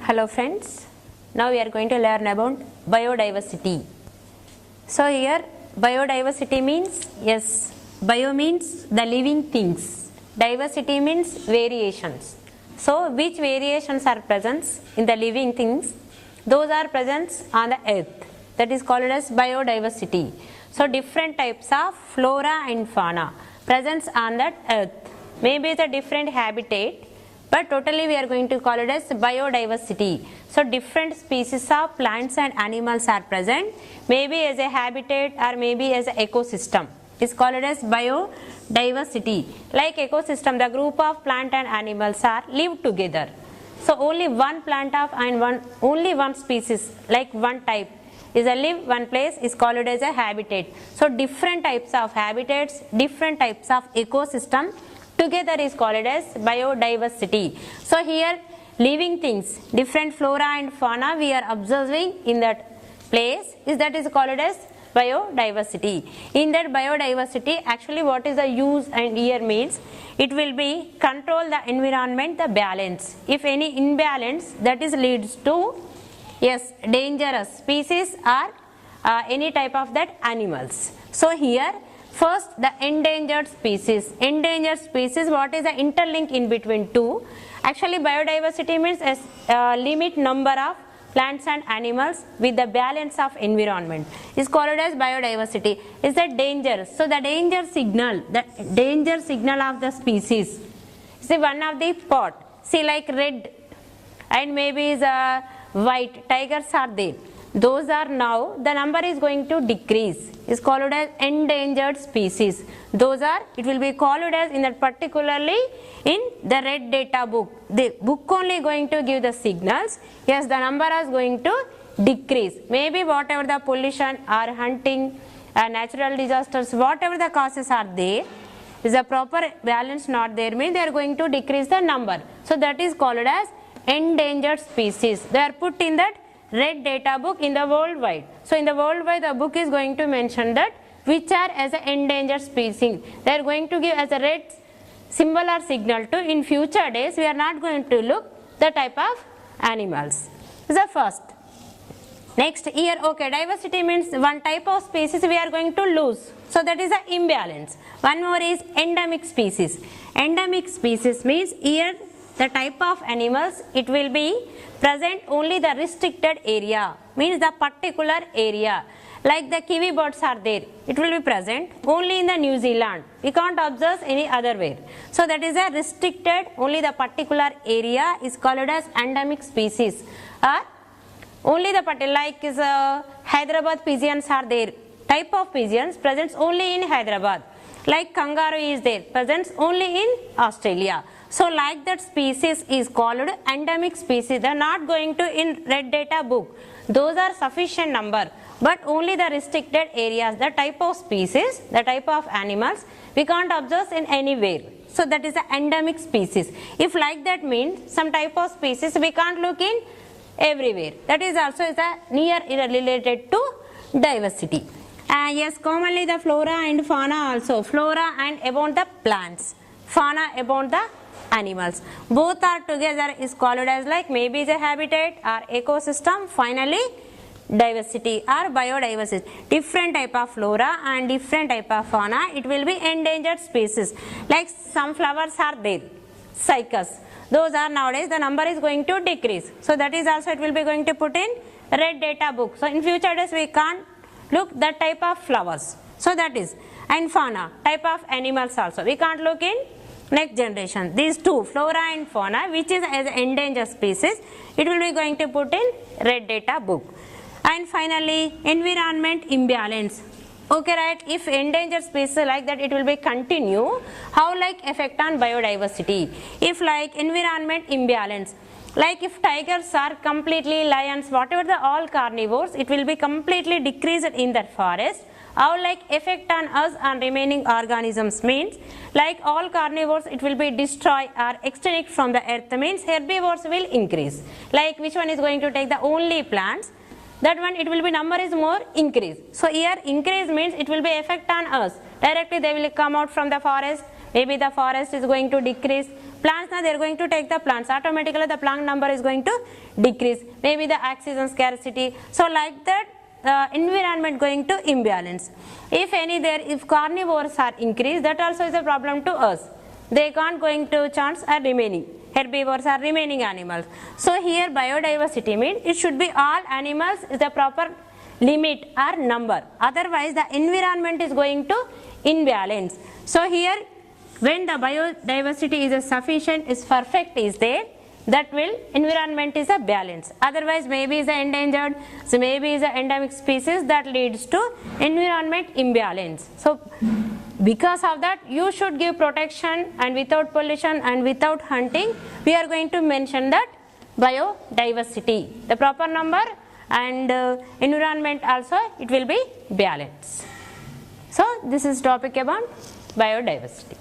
Hello friends, now we are going to learn about biodiversity. So here biodiversity means, yes, bio means the living things, diversity means variations. So which variations are present in the living things? Those are present on the earth, that is called as biodiversity. So different types of flora and fauna present on that earth. Maybe it's a different habitat, but totally we are going to call it as biodiversity. So different species of plants and animals are present, maybe as a habitat or maybe as an ecosystem. It's called as biodiversity. Like ecosystem, the group of plant and animals are live together. So only one plant of and only one species, like one type is a live one place is called as a habitat. So different types of habitats, different types of ecosystem together is called as biodiversity. So here living things, different flora and fauna we are observing in that place, that is called as biodiversity. In that biodiversity, actually what is the use and here means, it will be control the environment, the balance. If any imbalance, that is leads to, yes, dangerous species or any type of that animals. So here first the endangered species. Endangered species, what is the interlink in between two? Actually biodiversity means a limit number of plants and animals with the balance of environment is called as biodiversity. Is that danger? So the danger signal of the species. See one of the pot, see like red and maybe is a white tigers are there. Those are now the number is going to decrease, is called as endangered species. Those are, it will be called as in that particularly in the red data book. The book only going to give the signals, yes, the number is going to decrease. Maybe whatever the pollution or hunting, natural disasters, whatever the causes are there, is a proper balance not there, means they are going to decrease the number. So that is called as endangered species. They are put in that red data book in the worldwide. So in the worldwide the book is going to mention that which are as an endangered species. They are going to give as a red symbol or signal to in future days we are not going to look the type of animals. This is the first. Next here, okay, diversity means one type of species we are going to lose. So that is an imbalance. One more is endemic species. Endemic species means here the type of animals, it will be present only the restricted area, means the particular area. Like the kiwi birds are there, it will be present only in the New Zealand. We can't observe any other where. So that is a restricted, only the particular area is called as endemic species. Or only the particular, like is Hyderabad pigeons are there. Type of pigeons presents only in Hyderabad. Like kangaroo is there, presents only in Australia. So like that species is called endemic species. They are not going to in red data book. Those are sufficient number, but only the restricted areas, the type of species, the type of animals we can't observe in anywhere. So that is the endemic species. If like that means some type of species we can't look in everywhere. That is also is a near related to diversity. Yes, commonly the flora and fauna also. Flora and about the plants, fauna about the animals. Both are together is called as like maybe the habitat or ecosystem, finally diversity or biodiversity. Different type of flora and different type of fauna, it will be endangered species. Like some flowers are there, cycas. Those are nowadays the number is going to decrease. So that is also it will be going to put in red data book. So in future days we can't look that type of flowers. So that is, and fauna, type of animals also. We can't look in next generation. These two, flora and fauna, which is as endangered species, it will be going to put in red data book. And finally, environment imbalance. Okay, right, if endangered species like that, it will be continue. How like effect on biodiversity? If like environment imbalance, like if tigers are completely, lions, whatever the all carnivores, it will be completely decreased in that forest. How like effect on us and remaining organisms means, like all carnivores it will be destroy or extinct from the earth, means herbivores will increase. Like which one is going to take the only plants, that one it will be number is more increase. So here increase means it will be effect on us. Directly they will come out from the forest, maybe the forest is going to decrease, Plants, now they are going to take the plants. Automatically the plant number is going to decrease. Maybe the oxygen scarcity. So like that, environment going to imbalance. If carnivores are increased, that also is a problem to us. They can't going to chance are remaining. Herbivores are remaining animals. So here biodiversity means it should be all animals is the proper limit or number. Otherwise the environment is going to imbalance. So here when the biodiversity is sufficient, is perfect is there, that will environment is a balance. Otherwise maybe is a endangered, so maybe is a endemic species, that leads to environment imbalance. So because of that you should give protection, and without pollution and without hunting we are going to mention that biodiversity, the proper number, and environment also it will be balanced. So this is topic about biodiversity.